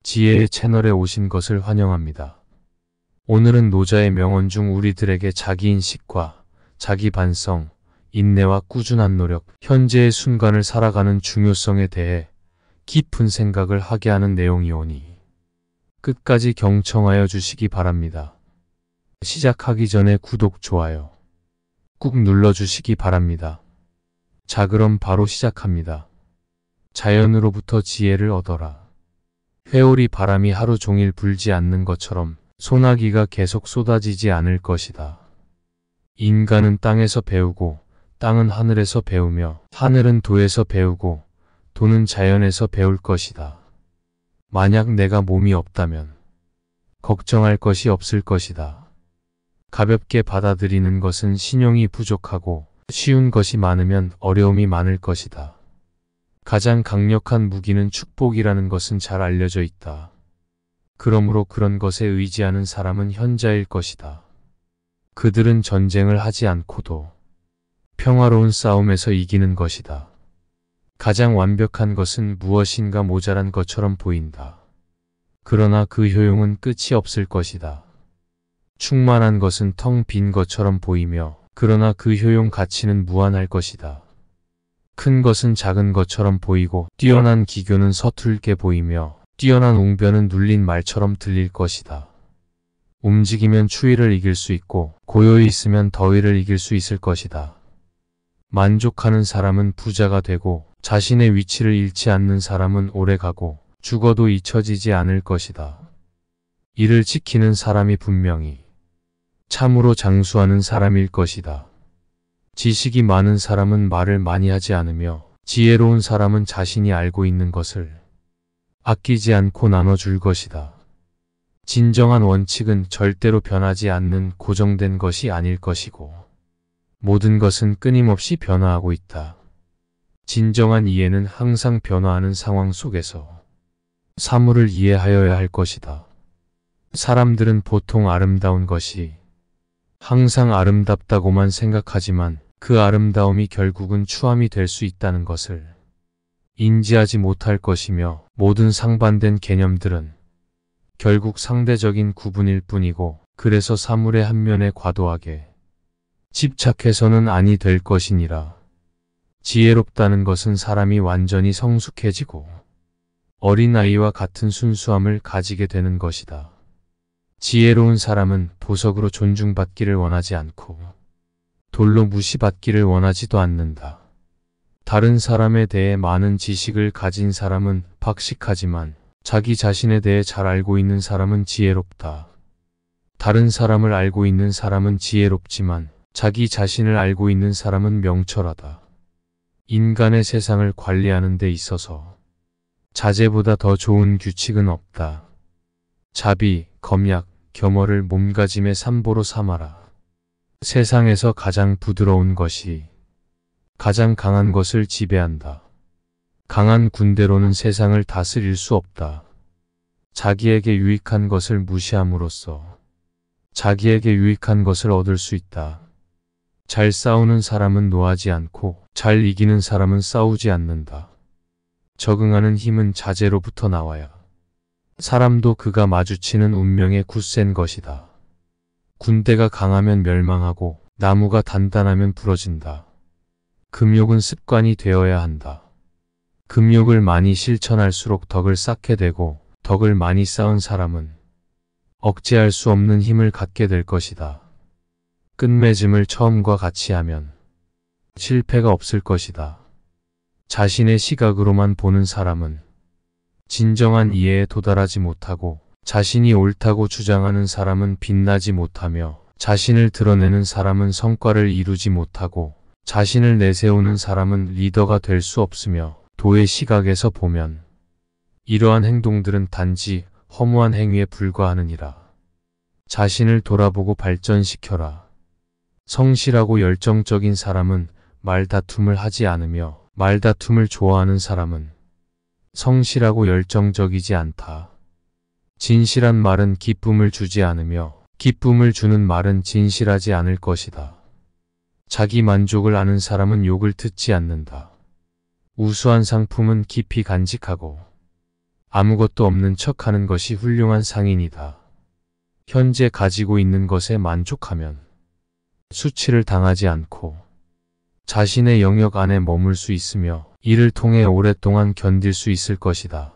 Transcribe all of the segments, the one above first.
지혜의 채널에 오신 것을 환영합니다. 오늘은 노자의 명언 중 우리들에게 자기인식과 자기 반성, 인내와 꾸준한 노력, 현재의 순간을 살아가는 중요성에 대해 깊은 생각을 하게 하는 내용이오니 끝까지 경청하여 주시기 바랍니다. 시작하기 전에 구독, 좋아요 꾹 눌러주시기 바랍니다. 자, 그럼 바로 시작합니다. 자연으로부터 지혜를 얻어라. 회오리 바람이 하루 종일 불지 않는 것처럼 소나기가 계속 쏟아지지 않을 것이다. 인간은 땅에서 배우고 땅은 하늘에서 배우며 하늘은 도에서 배우고 도는 자연에서 배울 것이다. 만약 내가 몸이 없다면 걱정할 것이 없을 것이다. 가볍게 받아들이는 것은 신용이 부족하고 쉬운 것이 많으면 어려움이 많을 것이다. 가장 강력한 무기는 축복이라는 것은 잘 알려져 있다. 그러므로 그런 것에 의지하는 사람은 현자일 것이다. 그들은 전쟁을 하지 않고도 평화로운 싸움에서 이기는 것이다. 가장 완벽한 것은 무엇인가 모자란 것처럼 보인다. 그러나 그 효용은 끝이 없을 것이다. 충만한 것은 텅 빈 것처럼 보이며 그러나 그 효용 가치는 무한할 것이다. 큰 것은 작은 것처럼 보이고 뛰어난 기교는 서툴게 보이며 뛰어난 웅변은 눌린 말처럼 들릴 것이다. 움직이면 추위를 이길 수 있고 고요히 있으면 더위를 이길 수 있을 것이다. 만족하는 사람은 부자가 되고 자신의 위치를 잃지 않는 사람은 오래가고 죽어도 잊혀지지 않을 것이다. 이를 지키는 사람이 분명히 참으로 장수하는 사람일 것이다. 지식이 많은 사람은 말을 많이 하지 않으며 지혜로운 사람은 자신이 알고 있는 것을 아끼지 않고 나눠줄 것이다. 진정한 원칙은 절대로 변하지 않는 고정된 것이 아닐 것이고 모든 것은 끊임없이 변화하고 있다. 진정한 이해는 항상 변화하는 상황 속에서 사물을 이해하여야 할 것이다. 사람들은 보통 아름다운 것이 항상 아름답다고만 생각하지만 그 아름다움이 결국은 추함이 될 수 있다는 것을 인지하지 못할 것이며 모든 상반된 개념들은 결국 상대적인 구분일 뿐이고 그래서 사물의 한 면에 과도하게 집착해서는 아니 될 것이니라. 지혜롭다는 것은 사람이 완전히 성숙해지고 어린아이와 같은 순수함을 가지게 되는 것이다. 지혜로운 사람은 보석으로 존중받기를 원하지 않고 돌로 무시받기를 원하지도 않는다. 다른 사람에 대해 많은 지식을 가진 사람은 박식하지만 자기 자신에 대해 잘 알고 있는 사람은 지혜롭다. 다른 사람을 알고 있는 사람은 지혜롭지만 자기 자신을 알고 있는 사람은 명철하다. 인간의 세상을 관리하는 데 있어서 자제보다 더 좋은 규칙은 없다. 자비, 검약, 겸허를 몸가짐의 삼보로 삼아라. 세상에서 가장 부드러운 것이 가장 강한 것을 지배한다. 강한 군대로는 세상을 다스릴 수 없다. 자기에게 유익한 것을 무시함으로써 자기에게 유익한 것을 얻을 수 있다. 잘 싸우는 사람은 노하지 않고 잘 이기는 사람은 싸우지 않는다. 적응하는 힘은 자제로부터 나와야 사람도 그가 마주치는 운명에 굳센 것이다. 군대가 강하면 멸망하고 나무가 단단하면 부러진다. 금욕은 습관이 되어야 한다. 금욕을 많이 실천할수록 덕을 쌓게 되고 덕을 많이 쌓은 사람은 억제할 수 없는 힘을 갖게 될 것이다. 끝맺음을 처음과 같이 하면 실패가 없을 것이다. 자신의 시각으로만 보는 사람은 진정한 이해에 도달하지 못하고 자신이 옳다고 주장하는 사람은 빛나지 못하며 자신을 드러내는 사람은 성과를 이루지 못하고 자신을 내세우는 사람은 리더가 될 수 없으며 도의 시각에서 보면 이러한 행동들은 단지 허무한 행위에 불과하느니라. 자신을 돌아보고 발전시켜라. 성실하고 열정적인 사람은 말다툼을 하지 않으며 말다툼을 좋아하는 사람은 성실하고 열정적이지 않다. 진실한 말은 기쁨을 주지 않으며 기쁨을 주는 말은 진실하지 않을 것이다. 자기 만족을 아는 사람은 욕을 듣지 않는다. 우수한 상품은 깊이 간직하고 아무것도 없는 척하는 것이 훌륭한 상인이다. 현재 가지고 있는 것에 만족하면 수치를 당하지 않고 자신의 영역 안에 머물 수 있으며 이를 통해 오랫동안 견딜 수 있을 것이다.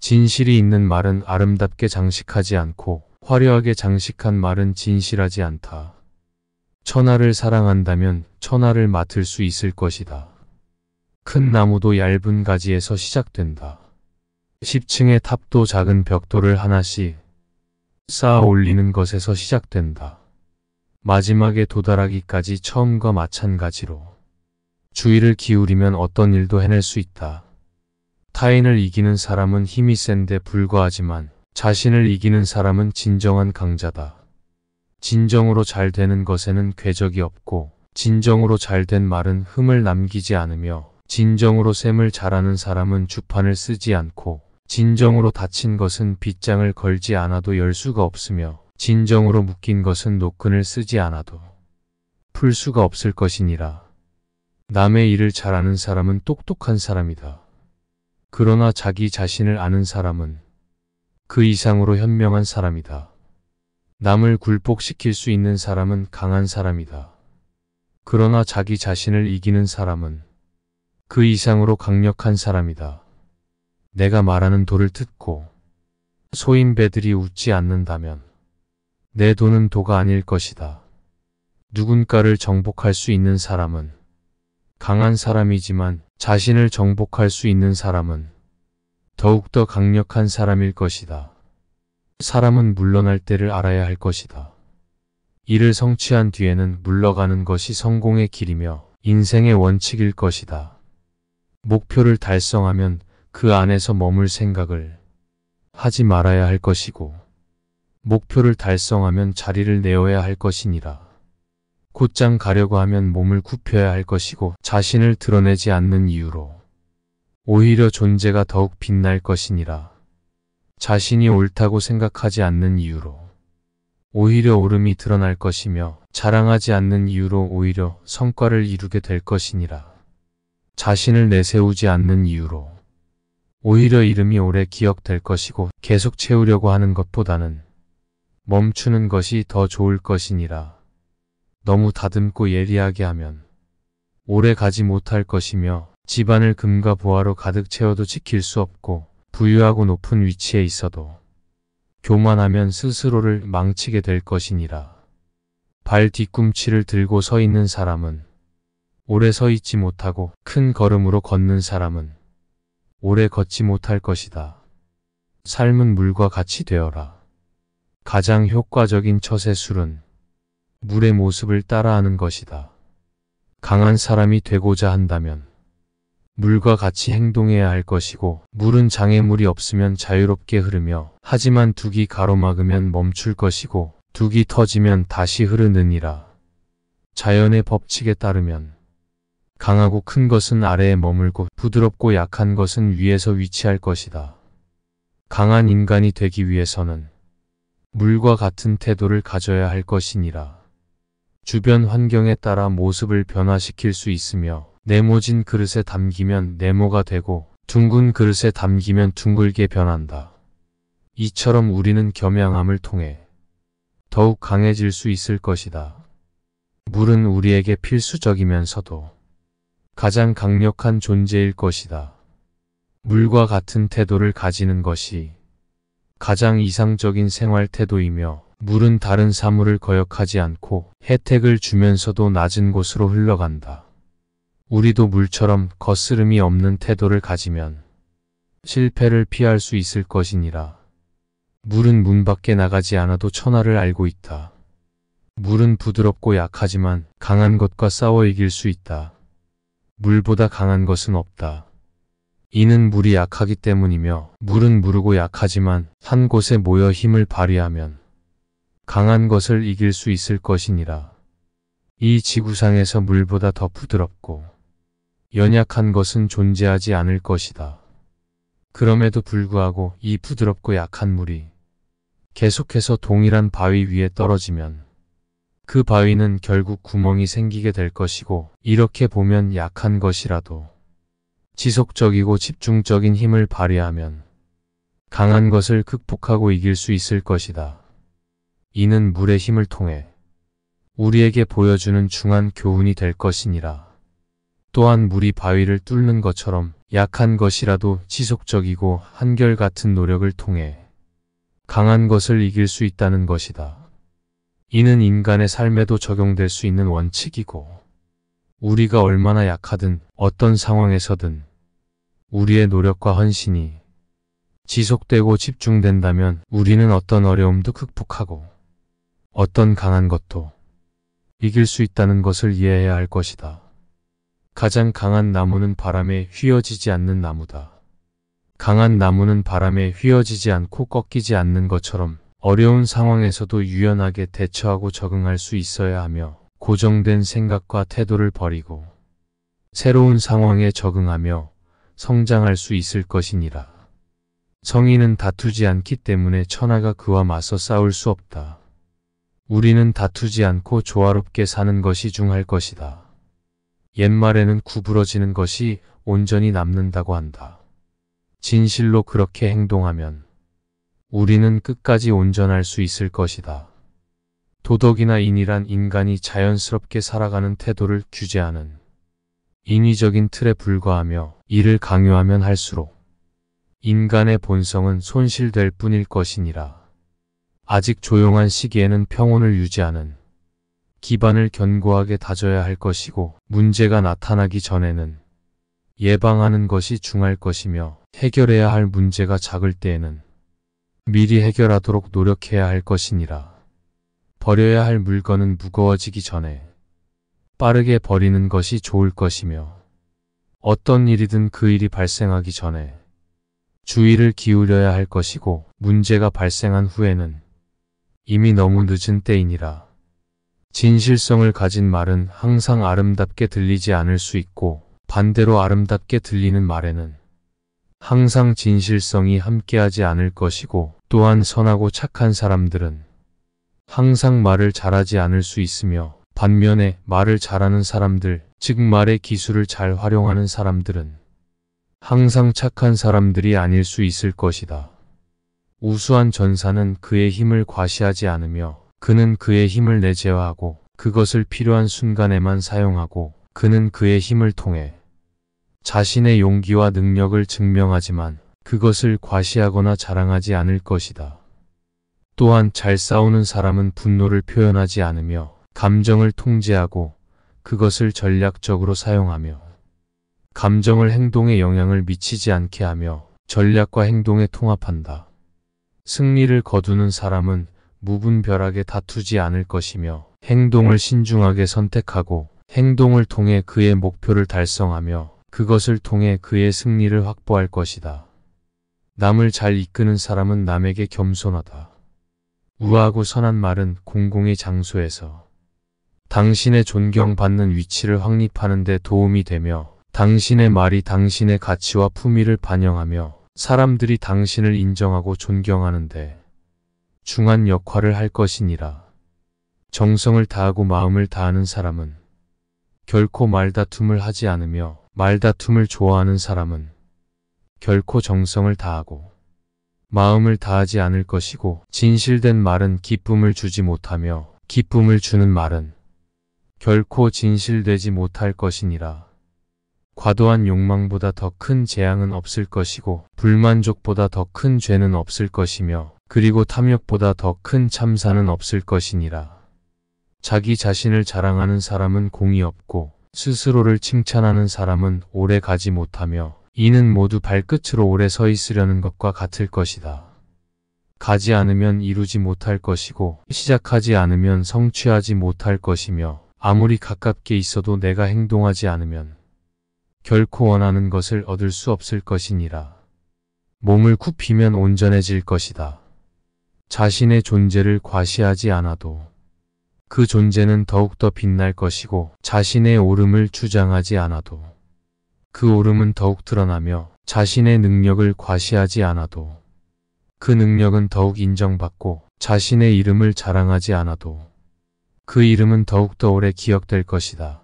진실이 있는 말은 아름답게 장식하지 않고 화려하게 장식한 말은 진실하지 않다. 천하를 사랑한다면 천하를 맡을 수 있을 것이다. 큰 나무도 얇은 가지에서 시작된다. 10층의 탑도 작은 벽돌을 하나씩 쌓아 올리는 것에서 시작된다. 마지막에 도달하기까지 처음과 마찬가지로 주의를 기울이면 어떤 일도 해낼 수 있다. 타인을 이기는 사람은 힘이 센데 불과하지만 자신을 이기는 사람은 진정한 강자다. 진정으로 잘 되는 것에는 궤적이 없고 진정으로 잘 된 말은 흠을 남기지 않으며 진정으로 셈을 잘하는 사람은 주판을 쓰지 않고 진정으로 닫힌 것은 빗장을 걸지 않아도 열 수가 없으며 진정으로 묶인 것은 노끈을 쓰지 않아도 풀 수가 없을 것이니라. 남의 일을 잘하는 사람은 똑똑한 사람이다. 그러나 자기 자신을 아는 사람은 그 이상으로 현명한 사람이다. 남을 굴복시킬 수 있는 사람은 강한 사람이다. 그러나 자기 자신을 이기는 사람은 그 이상으로 강력한 사람이다. 내가 말하는 도를 듣고 소인배들이 웃지 않는다면 내 도는 도가 아닐 것이다. 누군가를 정복할 수 있는 사람은 강한 사람이지만 자신을 정복할 수 있는 사람은 더욱더 강력한 사람일 것이다. 사람은 물러날 때를 알아야 할 것이다. 이를 성취한 뒤에는 물러가는 것이 성공의 길이며 인생의 원칙일 것이다. 목표를 달성하면 그 안에서 머물 생각을 하지 말아야 할 것이고 목표를 달성하면 자리를 내어야 할 것이니라. 곧장 가려고 하면 몸을 굽혀야 할 것이고 자신을 드러내지 않는 이유로 오히려 존재가 더욱 빛날 것이니라. 자신이 옳다고 생각하지 않는 이유로 오히려 옳음이 드러날 것이며 자랑하지 않는 이유로 오히려 성과를 이루게 될 것이니라. 자신을 내세우지 않는 이유로 오히려 이름이 오래 기억될 것이고 계속 채우려고 하는 것보다는 멈추는 것이 더 좋을 것이니라. 너무 다듬고 예리하게 하면 오래 가지 못할 것이며 집안을 금과 보화로 가득 채워도 지킬 수 없고 부유하고 높은 위치에 있어도 교만하면 스스로를 망치게 될 것이니라. 발 뒤꿈치를 들고 서 있는 사람은 오래 서 있지 못하고 큰 걸음으로 걷는 사람은 오래 걷지 못할 것이다. 삶은 물과 같이 되어라. 가장 효과적인 처세술은 물의 모습을 따라하는 것이다. 강한 사람이 되고자 한다면 물과 같이 행동해야 할 것이고 물은 장애물이 없으면 자유롭게 흐르며 하지만 둑이 가로막으면 멈출 것이고 둑이 터지면 다시 흐르느니라. 자연의 법칙에 따르면 강하고 큰 것은 아래에 머물고 부드럽고 약한 것은 위에서 위치할 것이다. 강한 인간이 되기 위해서는 물과 같은 태도를 가져야 할 것이니라. 주변 환경에 따라 모습을 변화시킬 수 있으며 네모진 그릇에 담기면 네모가 되고 둥근 그릇에 담기면 둥글게 변한다. 이처럼 우리는 겸양함을 통해 더욱 강해질 수 있을 것이다. 물은 우리에게 필수적이면서도 가장 강력한 존재일 것이다. 물과 같은 태도를 가지는 것이 가장 이상적인 생활 태도이며 물은 다른 사물을 거역하지 않고 혜택을 주면서도 낮은 곳으로 흘러간다. 우리도 물처럼 거스름이 없는 태도를 가지면 실패를 피할 수 있을 것이니라. 물은 문 밖에 나가지 않아도 천하를 알고 있다. 물은 부드럽고 약하지만 강한 것과 싸워 이길 수 있다. 물보다 강한 것은 없다. 이는 물이 약하기 때문이며 물은 무르고 약하지만 한 곳에 모여 힘을 발휘하면 강한 것을 이길 수 있을 것이니라. 이 지구상에서 물보다 더 부드럽고 연약한 것은 존재하지 않을 것이다. 그럼에도 불구하고 이 부드럽고 약한 물이 계속해서 동일한 바위 위에 떨어지면 그 바위는 결국 구멍이 생기게 될 것이고 이렇게 보면 약한 것이라도 지속적이고 집중적인 힘을 발휘하면 강한 것을 극복하고 이길 수 있을 것이다. 이는 물의 힘을 통해 우리에게 보여주는 중한 교훈이 될 것이니라. 또한 물이 바위를 뚫는 것처럼 약한 것이라도 지속적이고 한결같은 노력을 통해 강한 것을 이길 수 있다는 것이다. 이는 인간의 삶에도 적용될 수 있는 원칙이고, 우리가 얼마나 약하든 어떤 상황에서든 우리의 노력과 헌신이 지속되고 집중된다면 우리는 어떤 어려움도 극복하고 어떤 강한 것도 이길 수 있다는 것을 이해해야 할 것이다. 가장 강한 나무는 바람에 휘어지지 않는 나무다. 강한 나무는 바람에 휘어지지 않고 꺾이지 않는 것처럼 어려운 상황에서도 유연하게 대처하고 적응할 수 있어야 하며, 고정된 생각과 태도를 버리고 새로운 상황에 적응하며 성장할 수 있을 것이니라. 성인은 다투지 않기 때문에 천하가 그와 맞서 싸울 수 없다. 우리는 다투지 않고 조화롭게 사는 것이 중할 것이다. 옛말에는 구부러지는 것이 온전히 남는다고 한다. 진실로 그렇게 행동하면 우리는 끝까지 온전할 수 있을 것이다. 도덕이나 인이란 인간이 자연스럽게 살아가는 태도를 규제하는 인위적인 틀에 불과하며, 이를 강요하면 할수록 인간의 본성은 손실될 뿐일 것이니라. 아직 조용한 시기에는 평온을 유지하는 기반을 견고하게 다져야 할 것이고, 문제가 나타나기 전에는 예방하는 것이 중할 것이며, 해결해야 할 문제가 작을 때에는 미리 해결하도록 노력해야 할 것이니라. 버려야 할 물건은 무거워지기 전에 빠르게 버리는 것이 좋을 것이며, 어떤 일이든 그 일이 발생하기 전에 주의를 기울여야 할 것이고, 문제가 발생한 후에는 이미 너무 늦은 때이니라. 진실성을 가진 말은 항상 아름답게 들리지 않을 수 있고, 반대로 아름답게 들리는 말에는 항상 진실성이 함께하지 않을 것이고, 또한 선하고 착한 사람들은 항상 말을 잘하지 않을 수 있으며, 반면에 말을 잘하는 사람들, 즉 말의 기술을 잘 활용하는 사람들은 항상 착한 사람들이 아닐 수 있을 것이다. 우수한 전사는 그의 힘을 과시하지 않으며, 그는 그의 힘을 내재화하고 그것을 필요한 순간에만 사용하고, 그는 그의 힘을 통해 자신의 용기와 능력을 증명하지만 그것을 과시하거나 자랑하지 않을 것이다. 또한 잘 싸우는 사람은 분노를 표현하지 않으며 감정을 통제하고 그것을 전략적으로 사용하며, 감정을 행동에 영향을 미치지 않게 하며 전략과 행동에 통합한다. 승리를 거두는 사람은 무분별하게 다투지 않을 것이며, 행동을 신중하게 선택하고 행동을 통해 그의 목표를 달성하며 그것을 통해 그의 승리를 확보할 것이다. 남을 잘 이끄는 사람은 남에게 겸손하다. 우아하고 선한 말은 공공의 장소에서 당신의 존경받는 위치를 확립하는 데 도움이 되며, 당신의 말이 당신의 가치와 품위를 반영하며 사람들이 당신을 인정하고 존경하는데 중한 역할을 할 것이니라. 정성을 다하고 마음을 다하는 사람은 결코 말다툼을 하지 않으며, 말다툼을 좋아하는 사람은 결코 정성을 다하고 마음을 다하지 않을 것이고, 진실된 말은 기쁨을 주지 못하며 기쁨을 주는 말은 결코 진실되지 못할 것이니라. 과도한 욕망보다 더 큰 재앙은 없을 것이고, 불만족보다 더 큰 죄는 없을 것이며, 그리고 탐욕보다 더 큰 참사는 없을 것이니라. 자기 자신을 자랑하는 사람은 공이 없고, 스스로를 칭찬하는 사람은 오래 가지 못하며, 이는 모두 발끝으로 오래 서 있으려는 것과 같을 것이다. 가지 않으면 이루지 못할 것이고, 시작하지 않으면 성취하지 못할 것이며, 아무리 가깝게 있어도 내가 행동하지 않으면 결코 원하는 것을 얻을 수 없을 것이니라. 몸을 굽히면 온전해질 것이다. 자신의 존재를 과시하지 않아도 그 존재는 더욱더 빛날 것이고, 자신의 오름을 주장하지 않아도 그 오름은 더욱 드러나며, 자신의 능력을 과시하지 않아도 그 능력은 더욱 인정받고, 자신의 이름을 자랑하지 않아도 그 이름은 더욱더 오래 기억될 것이다.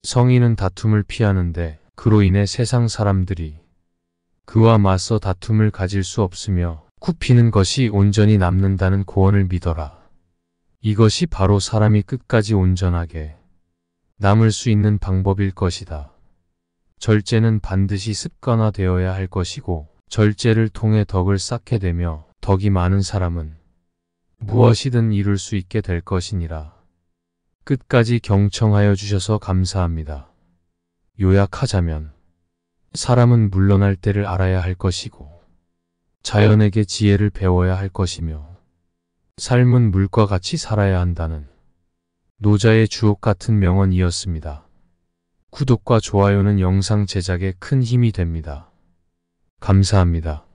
성인은 다툼을 피하는데 그로 인해 세상 사람들이 그와 맞서 다툼을 가질 수 없으며 굽히는 것이 온전히 남는다는 고언을 믿어라. 이것이 바로 사람이 끝까지 온전하게 남을 수 있는 방법일 것이다. 절제는 반드시 습관화되어야 할 것이고 절제를 통해 덕을 쌓게 되며 덕이 많은 사람은 무엇이든 이룰 수 있게 될 것이니라. 끝까지 경청하여 주셔서 감사합니다. 요약하자면 사람은 물러날 때를 알아야 할 것이고 자연에게 지혜를 배워야 할 것이며 삶은 물과 같이 살아야 한다는 노자의 주옥 같은 명언이었습니다. 구독과 좋아요는 영상 제작에 큰 힘이 됩니다. 감사합니다.